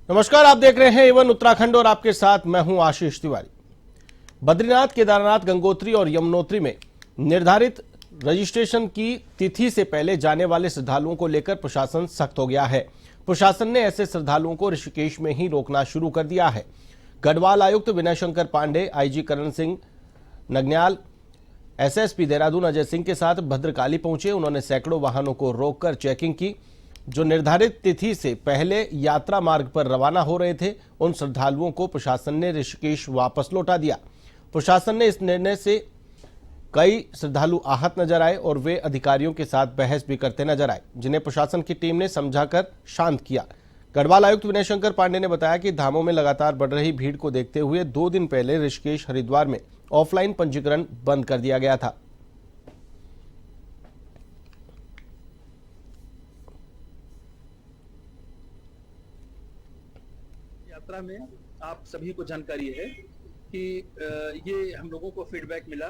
नमस्कार, आप देख रहे हैं एवन उत्तराखंड और आपके साथ मैं हूं आशीष तिवारी। बद्रीनाथ, केदारनाथ, गंगोत्री और यमुनोत्री में निर्धारित रजिस्ट्रेशन की तिथि से पहले जाने वाले श्रद्धालुओं को लेकर प्रशासन सख्त हो गया है। प्रशासन ने ऐसे श्रद्धालुओं को ऋषिकेश में ही रोकना शुरू कर दिया है। गढ़वाल आयुक्त विनय शंकर पांडे, आईजी करण सिंह नगन्याल, एसएसपी देहरादून अजय सिंह के साथ भद्रकाली पहुंचे। उन्होंने सैकड़ों वाहनों को रोककर चेकिंग की। जो निर्धारित तिथि से पहले यात्रा मार्ग पर रवाना हो रहे थे, उन श्रद्धालुओं को प्रशासन ने ऋषिकेश वापस लौटा दिया। प्रशासन ने इस निर्णय से कई श्रद्धालु आहत नजर आए और वे अधिकारियों के साथ बहस भी करते नजर आए, जिन्हें प्रशासन की टीम ने समझाकर शांत किया। गढ़वाल आयुक्त विनय शंकर पांडे ने बताया कि धामों में लगातार बढ़ रही भीड़ को देखते हुए 2 दिन पहले ऋषिकेश, हरिद्वार में ऑफलाइन पंजीकरण बंद कर दिया गया था। यात्रा में आप सभी को जानकारी है कि ये हम लोगों को फीडबैक मिला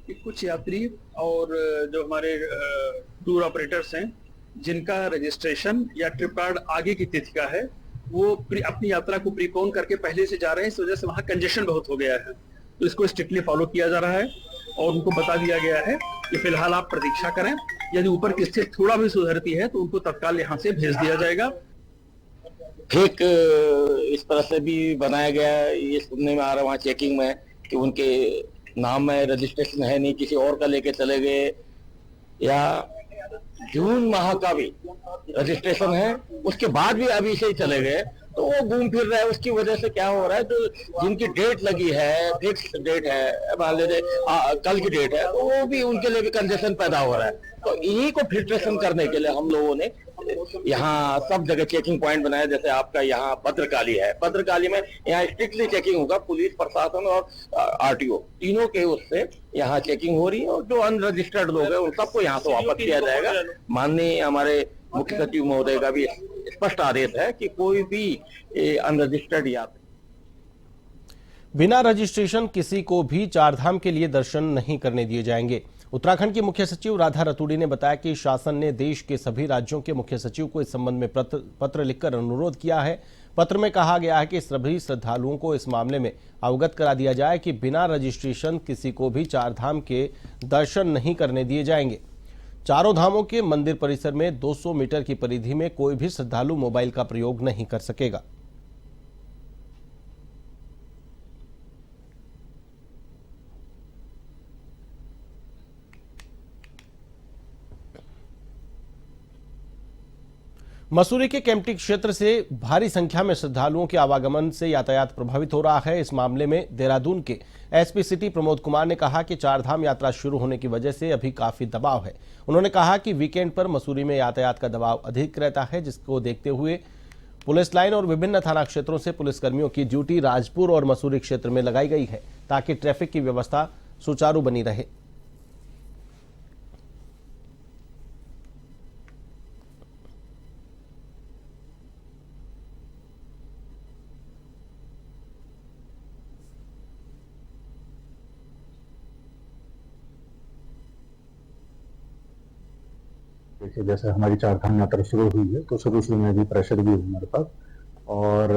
कि कुछ यात्री और जो हमारे टूर ऑपरेटर्स हैं, जिनका रजिस्ट्रेशन या ट्रिप कार्ड आगे की तिथि का है, वो अपनी यात्रा को प्रीपोन करके पहले से जा रहे हैं। इस वजह से वहाँ कंजेशन बहुत हो गया है, तो इसको स्ट्रिक्टली फॉलो किया जा रहा है और उनको बता दिया गया है कि फिलहाल आप प्रतीक्षा करें। यदि ऊपर की स्थिति थोड़ा भी सुधरती है तो उनको तत्काल यहाँ से भेज दिया जाएगा। फेक इस तरह से भी बनाया गया है, ये सुनने में आ रहा है वहाँ चेकिंग में कि उनके नाम में रजिस्ट्रेशन है नहीं, किसी और का लेके चले गए, या जून माह का भी रजिस्ट्रेशन है उसके बाद भी अभी से ही चले गए, तो वो घूम फिर रहे हैं। उसकी वजह से क्या हो रहा है, जो जिनकी डेट लगी है, फिक्स डेट है, मान लीजिए कल की डेट है, तो वो भी उनके लिए भी कंजेशन पैदा हो रहा है। तो इन्हीं को फिल्ट्रेशन करने के लिए हम लोगों ने यहाँ सब जगह चेकिंग पॉइंट बनाया। जैसे आपका यहाँ भद्रकाली है, भद्रकाली में यहाँ स्ट्रिक्टली चेकिंग होगा, पुलिस प्रशासन और आरटीओ तीनों के उससे यहाँ चेकिंग हो रही है, और जो अनरजिस्टर्ड लोग हैं उन सबको यहाँ से वापस किया जाएगा। माननीय हमारे मुख्य सचिव महोदय का भी स्पष्ट आदेश है कि कोई भी अनरजिस्टर्ड यात्री बिना रजिस्ट्रेशन किसी को भी चारधाम के लिए दर्शन नहीं करने दिए जाएंगे। उत्तराखंड की मुख्य सचिव राधा रतूड़ी ने बताया कि शासन ने देश के सभी राज्यों के मुख्य सचिव को इस संबंध में पत्र लिखकर अनुरोध किया है। पत्र में कहा गया है कि सभी श्रद्धालुओं को इस मामले में अवगत करा दिया जाए कि बिना रजिस्ट्रेशन किसी को भी चारधाम के दर्शन नहीं करने दिए जाएंगे। चारों धामों के मंदिर परिसर में 200 मीटर की परिधि में कोई भी श्रद्धालु मोबाइल का प्रयोग नहीं कर सकेगा। मसूरी के केम्प्टी क्षेत्र से भारी संख्या में श्रद्धालुओं के आवागमन से यातायात प्रभावित हो रहा है। इस मामले में देहरादून के एसपी सिटी प्रमोद कुमार ने कहा कि चारधाम यात्रा शुरू होने की वजह से अभी काफी दबाव है। उन्होंने कहा कि वीकेंड पर मसूरी में यातायात का दबाव अधिक रहता है, जिसको देखते हुए पुलिस लाइन और विभिन्न थाना क्षेत्रों से पुलिसकर्मियों की ड्यूटी राजपुर और मसूरी क्षेत्र में लगाई गई है, ताकि ट्रैफिक की व्यवस्था सुचारू बनी रहे। देखिए, जैसे हमारी चारधाम यात्रा शुरू हुई है तो शुरू में भी प्रेशर भी है हमारे पास, और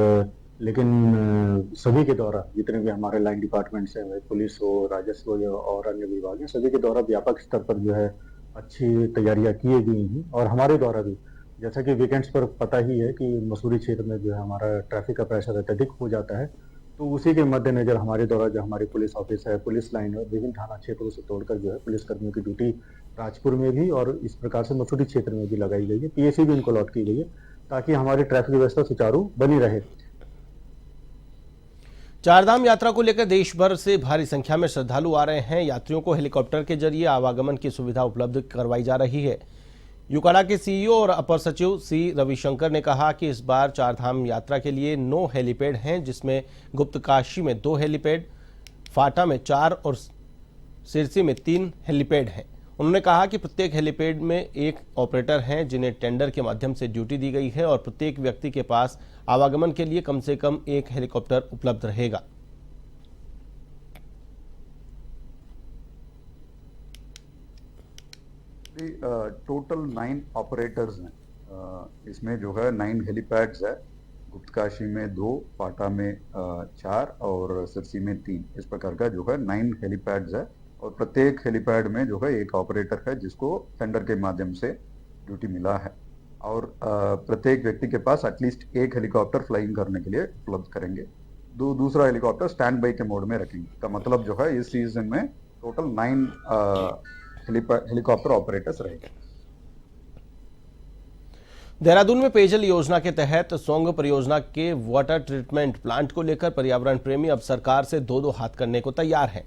लेकिन सभी के द्वारा जितने भी हमारे लाइन डिपार्टमेंट्स हैं, पुलिस हो, राजस्व हो और अन्य विभाग हैं, सभी के द्वारा व्यापक स्तर पर जो है अच्छी तैयारियां की गई हैं। और हमारे द्वारा भी, जैसा कि वीकेंड्स पर पता ही है कि मसूरी क्षेत्र में जो है हमारा ट्रैफिक का प्रेशर अत्यधिक हो जाता है, तो उसी के मद्देनजर हमारे द्वारा जो हमारी पुलिस ऑफिस है, पुलिस लाइन है, विभिन्न थाना क्षेत्रों से तोड़कर जो है पुलिसकर्मियों की ड्यूटी राजपुर में भी और इस प्रकार से मसूरी क्षेत्र में भी लगाई गई है। पीएसी भी इनको अलॉट की गई है ताकि हमारी ट्रैफिक व्यवस्था सुचारू बनी रहे। चारधाम यात्रा को लेकर देश भर से भारी संख्या में श्रद्धालु आ रहे हैं। यात्रियों को हेलीकॉप्टर के जरिए आवागमन की सुविधा उपलब्ध करवाई जा रही है। यूकाड़ा के सीईओ और अपर सचिव सी रविशंकर ने कहा कि इस बार चारधाम यात्रा के लिए 9 हेलीपैड हैं, जिसमें गुप्तकाशी में 2 हेलीपैड, फाटा में 4 और सिरसी में 3 हेलीपैड हैं। उन्होंने कहा कि प्रत्येक हेलीपैड में एक ऑपरेटर हैं, जिन्हें टेंडर के माध्यम से ड्यूटी दी गई है, और प्रत्येक व्यक्ति के पास आवागमन के लिए कम से कम एक हेलीकॉप्टर उपलब्ध रहेगा। टोटल 9 ऑपरेटर्स हैं, इसमें जो है 9 हेलीपैड्स है गुप्तकाशी में 2, पाटा में 4 और सिरसी में 3, इस प्रकार का जो है 9 हेलीपैड्स है। और प्रत्येक हेलीपैड में जो है एक ऑपरेटर है जिसको टेंडर के माध्यम से ड्यूटी मिला है। और प्रत्येक व्यक्ति के पास एटलीस्ट एक हेलीकॉप्टर फ्लाइंग करने के लिए उपलब्ध करेंगे। दूसरा हेलीकॉप्टर स्टैंड बाई के मोड में रखेंगे। का मतलब जो है इस सीजन में टोटल 9 हेलीकॉप्टर ऑपरेटर्स रहेंगे। देहरादून में पेयजल योजना के तहत सोंग परियोजना के वाटर ट्रीटमेंट प्लांट को लेकर पर्यावरण प्रेमी अब सरकार से दो हाथ करने को तैयार हैं।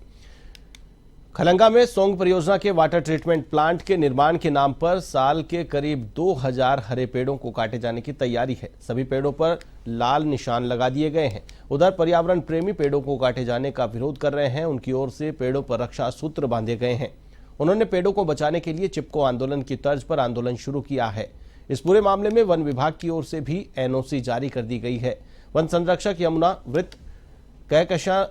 खलंगा में सोंग परियोजना के वाटर ट्रीटमेंट प्लांट के निर्माण के नाम पर साल के करीब 2000 हरे पेड़ों को काटे जाने की तैयारी है। सभी पेड़ों पर लाल निशान लगा दिए गए हैं। उधर पर्यावरण प्रेमी पेड़ों को काटे जाने का विरोध कर रहे हैं। उनकी ओर से पेड़ों पर रक्षा सूत्र बांधे गए हैं। उन्होंने पेड़ों को बचाने के लिए चिपको आंदोलन की तर्ज पर आंदोलन शुरू किया है। इस पूरे मामले में वन विभाग की ओर से भी एनओसी जारी कर दी गई है। वन संरक्षक यमुना वृत्त कहकशा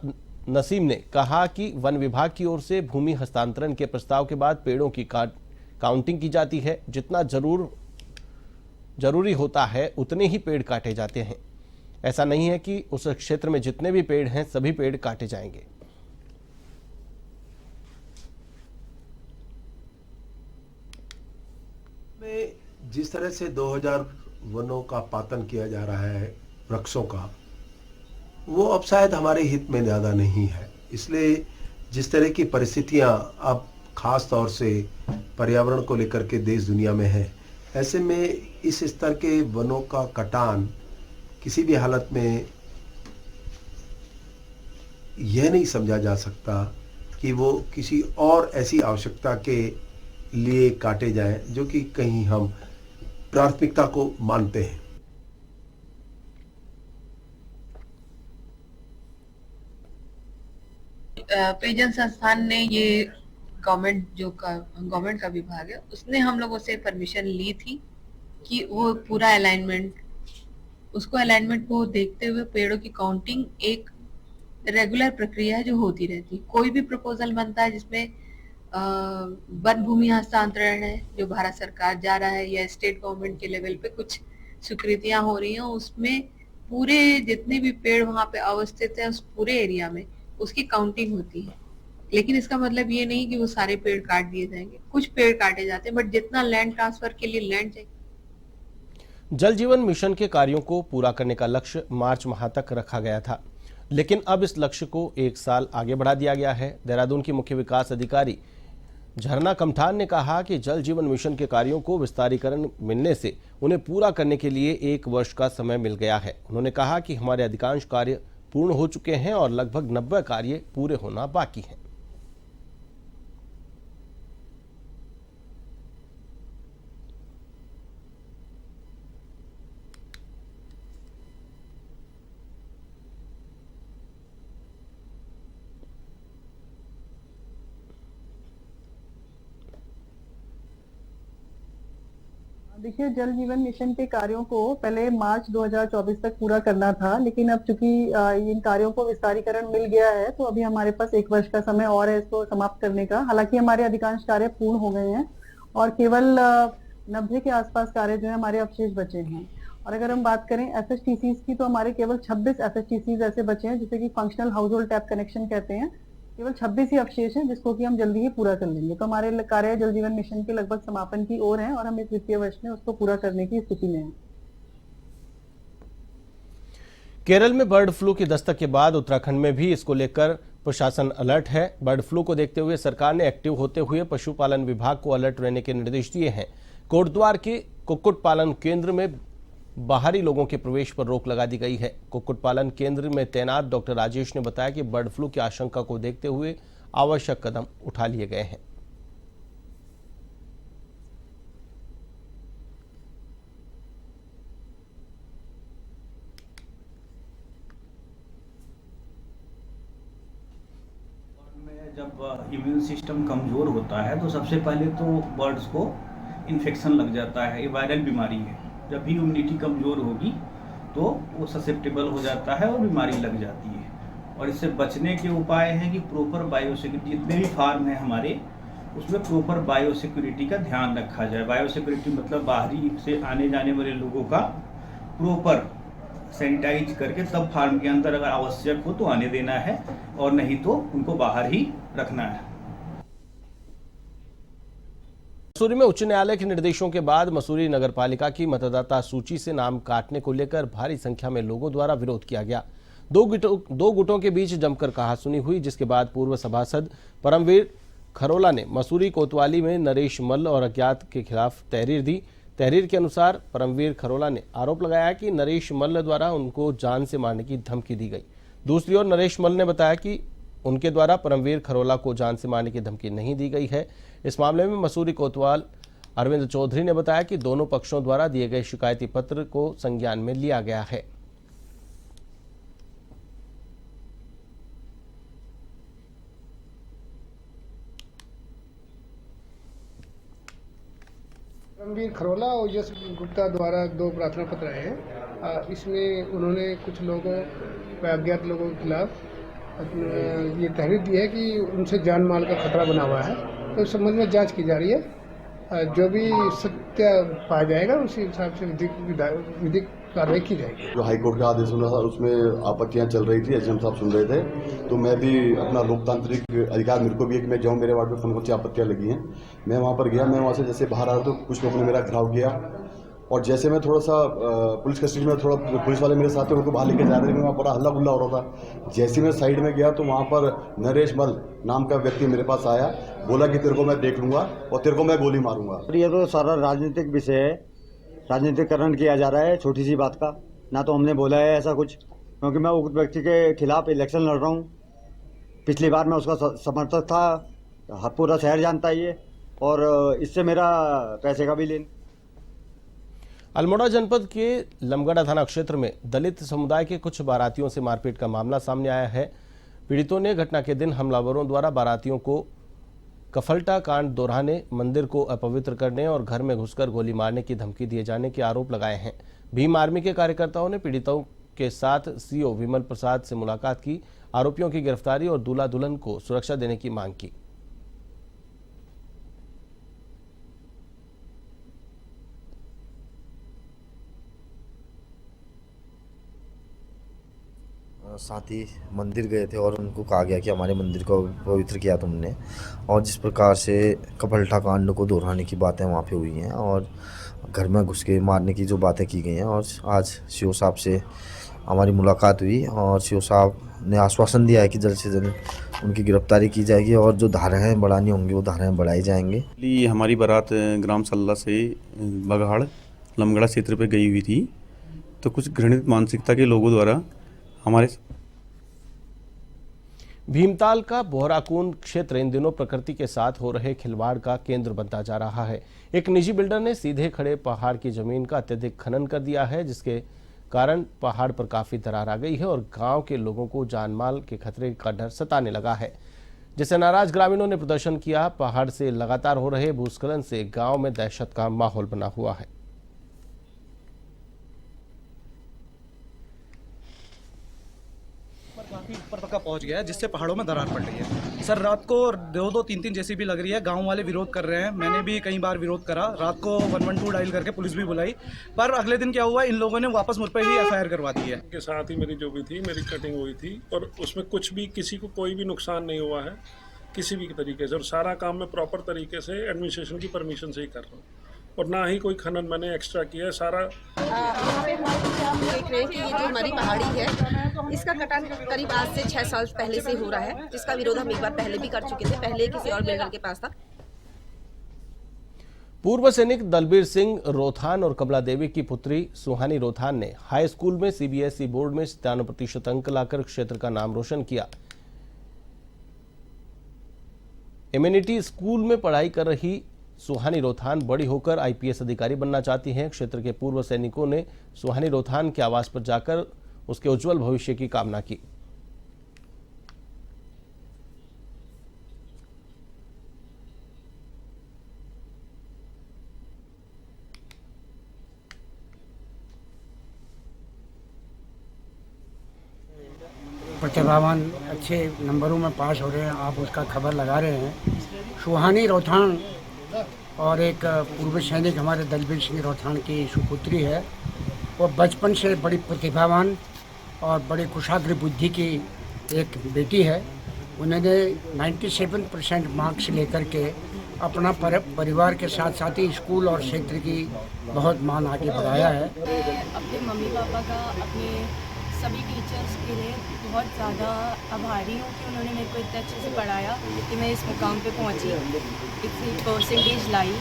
नसीम ने कहा कि वन विभाग की ओर से भूमि हस्तांतरण के प्रस्ताव के बाद पेड़ों की काउंटिंग की जाती है। जितना जरूरी होता है उतने ही पेड़ काटे जाते हैं। ऐसा नहीं है कि उस क्षेत्र में जितने भी पेड़ हैं सभी पेड़ काटे जाएंगे। में जिस तरह से 2000 वनों का पातन किया जा रहा है, वृक्षों का, वो अब शायद हमारे हित में ज़्यादा नहीं है। इसलिए जिस तरह की परिस्थितियां अब खास तौर से पर्यावरण को लेकर के देश दुनिया में है, ऐसे में इस स्तर के वनों का कटान किसी भी हालत में यह नहीं समझा जा सकता कि वो किसी और ऐसी आवश्यकता के लिए काटे जाएं जो कि कहीं हम प्राथमिकता को मानते हैं। पेयजल संस्थान ने ये गवर्नमेंट का विभाग है, उसने हम लोगों से परमिशन ली थी कि वो पूरा अलाइनमेंट को देखते हुए पेड़ों की काउंटिंग एक रेगुलर प्रक्रिया है जो होती रहती है। कोई भी प्रपोजल बनता है जिसमें वन भूमि हस्तांतरण है जो भारत सरकार जा रहा है या स्टेट गवर्नमेंट के लेवल पे कुछ स्वीकृतियां हो रही हैं, उसमें पूरे जितने भी पेड़ वहां पे अवस्थित है उस पूरे एरिया में उसकी काउंटिंग होती है। लेकिन इसका मतलब ये नहीं कि वो सारे पेड़ काट दिए जाएंगे, कुछ पेड़ काटे जाते हैं, बट जितना लैंड ट्रांसफर के लिए लैंड चाहिए। जल जीवन मिशन के कार्यों को पूरा करने का लक्ष्य मार्च माह तक रखा गया था, लेकिन अब इस लक्ष्य को 1 साल आगे बढ़ा दिया गया है। देहरादून की मुख्य विकास अधिकारी झरना कमठान ने कहा कि जल जीवन मिशन के कार्यों को विस्तारीकरण मिलने से उन्हें पूरा करने के लिए 1 वर्ष का समय मिल गया है। उन्होंने कहा कि हमारे अधिकांश कार्य पूर्ण हो चुके हैं और लगभग 90 कार्य पूरे होना बाकी हैं। देखिए, जल जीवन मिशन के कार्यों को पहले मार्च 2024 तक पूरा करना था, लेकिन अब चूंकि इन कार्यों को विस्तारीकरण मिल गया है तो अभी हमारे पास 1 वर्ष का समय और है इसको समाप्त करने का। हालांकि हमारे अधिकांश कार्य पूर्ण हो गए हैं और केवल 90 के आसपास कार्य जो है हमारे अवशेष बचे हैं। और अगर हम बात करें FHTCs की तो हमारे केवल 26 FHTCs ऐसे बचे हैं जिसे कि functional house hold tap connection कहते हैं। केवल 26 ही अवशेष हैं जिसको कि हम जल्दी ही पूरा कर लेंगे। तो हमारे कार्य जल जीवन मिशन के लगभग समापन की ओर हैं और हम इस वित्तीय वर्ष में उसको पूरा करने की स्थिति में हैं। केरल में बर्ड फ्लू की दस्तक के बाद उत्तराखंड में भी इसको लेकर प्रशासन अलर्ट है। बर्ड फ्लू को देखते हुए सरकार ने एक्टिव होते हुए पशुपालन विभाग को अलर्ट रहने के निर्देश दिए हैं। कोटद्वार के कुक्कुट पालन केंद्र में बाहरी लोगों के प्रवेश पर रोक लगा दी गई है। कुक्कुट पालन केंद्र में तैनात डॉक्टर राजेश ने बताया कि बर्ड फ्लू की आशंका को देखते हुए आवश्यक कदम उठा लिए गए हैं। जब इम्यून सिस्टम कमज़ोर होता है तो सबसे पहले तो बर्ड्स को इन्फेक्शन लग जाता है। ये वायरल बीमारी है। जब भी इम्यूनिटी कमज़ोर होगी तो वो ससेप्टेबल हो जाता है और बीमारी लग जाती है। और इससे बचने के उपाय हैं कि प्रॉपर बायोसिक्योरिटी, जितने भी फार्म हैं हमारे उसमें प्रॉपर बायोसिक्योरिटी का ध्यान रखा जाए। बायोसिक्योरिटी मतलब बाहरी से आने जाने वाले लोगों का प्रॉपर सैनिटाइज करके तब फार्म के अंदर अगर आवश्यक हो तो आने देना है और नहीं तो उनको बाहर ही रखना है। मसूरी में उच्च न्यायालय के निर्देशों के बाद मसूरी नगरपालिका की मतदाता सूची से नाम काटने को लेकर भारी संख्या में लोगों द्वारा विरोध किया गया। दो गुटों के बीच जमकर कहासुनी हुई, जिसके बाद पूर्व सभासद परमवीर खरोला ने मसूरी कोतवाली में नरेश मल्ल और अज्ञात के खिलाफ तहरीर दी। तहरीर के अनुसार परमवीर खरोला ने आरोप लगाया कि नरेश मल्ल द्वारा उनको जान से मारने की धमकी दी गई। दूसरी ओर नरेश मल्ल ने बताया कि उनके द्वारा परमवीर खरोला को जान से मारने की धमकी नहीं दी गई है। इस मामले में मसूरी कोतवाल अरविंद चौधरी ने बताया कि दोनों पक्षों द्वारा दिए गए शिकायती पत्र को संज्ञान में लिया गया है। परमवीर खरोला और यश गुप्ता द्वारा 2 प्रार्थना पत्र आए हैं। इसमें उन्होंने कुछ लोगों अज्ञात लोगों के खिलाफ ये तहरीर दी है कि उनसे जान माल का खतरा बना हुआ है। तो इस संबंध में जांच की जा रही है। जो भी सत्य पाया जाएगा उसी हिसाब से विधिक कार्रवाई की जाएगी। जो हाईकोर्ट का आदेश हुआ था उसमें आपत्तियां चल रही थी, एसडीएम साहब सुन रहे थे, तो मैं भी अपना लोकतांत्रिक अधिकार मेरे को भी है कि मैं जाऊं। मेरे वार्ड में कौन कौन सी आपत्तियां लगी हैं, मैं वहां पर गया। मैं वहां से जैसे बाहर आया तो कुछ लोगों ने मेरा घेराव किया और जैसे मैं थोड़ा सा पुलिस कस्टडी में थोड़ा पुलिस वाले मेरे साथ थे, उनको बाहर लेके जा रहे थे। वहाँ बड़ा हल्ला गुल्ला हो रहा था। जैसे मैं साइड में गया तो वहाँ पर नरेश मल नाम का व्यक्ति मेरे पास आया, बोला कि तेरे को मैं देख लूंगा और तेरे को मैं गोली मारूंगा। ये तो सारा राजनीतिक विषय है, राजनीतिकरण किया जा रहा है छोटी सी बात का। ना तो हमने बोला है ऐसा कुछ, क्योंकि मैं उस व्यक्ति के खिलाफ इलेक्शन लड़ रहा हूँ। पिछली बार मैं उसका समर्थक था, हर पूरा शहर जानता है ये, और इससे मेरा पैसे का भी लेन। अल्मोड़ा जनपद के लमगड़ा थाना क्षेत्र में दलित समुदाय के कुछ बारातियों से मारपीट का मामला सामने आया है। पीड़ितों ने घटना के दिन हमलावरों द्वारा बारातियों को कफलटा कांड दोहराने, मंदिर को अपवित्र करने और घर में घुसकर गोली मारने की धमकी दिए जाने के आरोप लगाए हैं। भीम आर्मी के कार्यकर्ताओं ने पीड़ितों के साथ सीओ विमल प्रसाद से मुलाकात की, आरोपियों की गिरफ्तारी और दूल्हा दुल्हन को सुरक्षा देने की मांग की। साथ ही मंदिर गए थे और उनको कहा गया कि हमारे मंदिर को पवित्र किया तुमने, और जिस प्रकार से कफलटा कांड को दोहराने की बातें वहाँ पे हुई हैं और घर में घुस के मारने की जो बातें की गई हैं। और आज सीओ साहब से हमारी मुलाकात हुई और सीओ साहब ने आश्वासन दिया है कि जल्द से जल्द उनकी गिरफ्तारी की जाएगी और जो धाराएँ बढ़ानी होंगी वो धाराएँ बढ़ाई जाएंगी। हमारी बारात ग्राम सल्ला से बघाड़ लमगड़ा क्षेत्र पे गई हुई थी, तो कुछ घृणित मानसिकता के लोगों द्वारा हमारे भीमताल का बोहराकून क्षेत्र इन दिनों प्रकृति के साथ हो रहे खिलवाड़ का केंद्र बनता जा रहा है। एक निजी बिल्डर ने सीधे खड़े पहाड़ की जमीन का अत्यधिक खनन कर दिया है, जिसके कारण पहाड़ पर काफी दरार आ गई है और गांव के लोगों को जानमाल के खतरे का डर सताने लगा है, जिससे नाराज ग्रामीणों ने प्रदर्शन किया। पहाड़ से लगातार हो रहे भूस्खलन से गांव में दहशत का माहौल बना हुआ है। काफी ऊपर तक पहुंच गया है, जिससे पहाड़ों में दरार पड़ रही है। सर रात को 2-2, 3-3 जेसीबी लग रही है। गांव वाले विरोध कर रहे हैं, मैंने भी कई बार विरोध करा। रात को 112 डायल करके पुलिस भी बुलाई, पर अगले दिन क्या हुआ, इन लोगों ने वापस मुझ पर ही एफआईआर करवा दी है। के साथ ही मेरी जो भी थी, मेरी कटिंग हुई थी और उसमें कुछ भी किसी को कोई भी नुकसान नहीं हुआ है किसी भी तरीके से, और सारा काम मैं प्रॉपर तरीके से एडमिनिस्ट्रेशन की परमिशन से ही कर रहा हूँ और ना ही कोई खनन मैंने एक्स्ट्रा किया है। सारा यहाँ पे हम देख रहे हैं कि ये जो हमारी पहाड़ी है, इसका कटान करीब आज से 6 साल पहले से हो रहा है, जिसका विरोध हम एक बार पहले भी कर चुके थे, पहले किसी और बिल्डर के पास था। पूर्व सैनिक दलबीर सिंह रोथान और कमला देवी की पुत्री सुहानी रोथान ने हाई स्कूल में सीबीएसई बोर्ड में 97% अंक लाकर क्षेत्र का नाम रोशन किया। एमिनिटी स्कूल में पढ़ाई कर रही सुहानी रोथान बड़ी होकर आईपीएस अधिकारी बनना चाहती हैं। क्षेत्र के पूर्व सैनिकों ने सुहानी रोथान के आवास पर जाकर उसके उज्जवल भविष्य की कामना की। प्रतिभावान अच्छे नंबरों में पास हो रहे हैं, आप उसका खबर लगा रहे हैं। सुहानी रोथान और एक पूर्व सैनिक हमारे दलबीर सिंह रोथान की सुपुत्री है, वो बचपन से बड़ी प्रतिभावान और बड़ी कुशाग्र बुद्धि की एक बेटी है। उन्होंने 97% मार्क्स लेकर के अपना परिवार के साथ साथ ही स्कूल और क्षेत्र की बहुत मान आगे बढ़ाया है। अपने मम्मी पापा का, अपने सभी टीचर्स के लिए बहुत ज़्यादा आभारी हूँ कि उन्होंने मेरे को इतने अच्छे से पढ़ाया कि मैं इस मुकाम पे पहुँची, इतनी परसेंटेज लाई।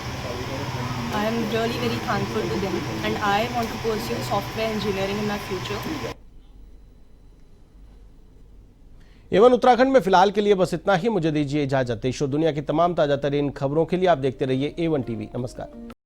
I am really very thankful to them and I want to pursue software engineering in my future. Even Uttarakhand में फिलहाल के लिए बस इतना ही। मुझे दीजिए इजाजत। देश और दुनिया की तमाम ताजा तरीन खबरों के लिए आप देखते रहिए A1 TV। नमस्कार।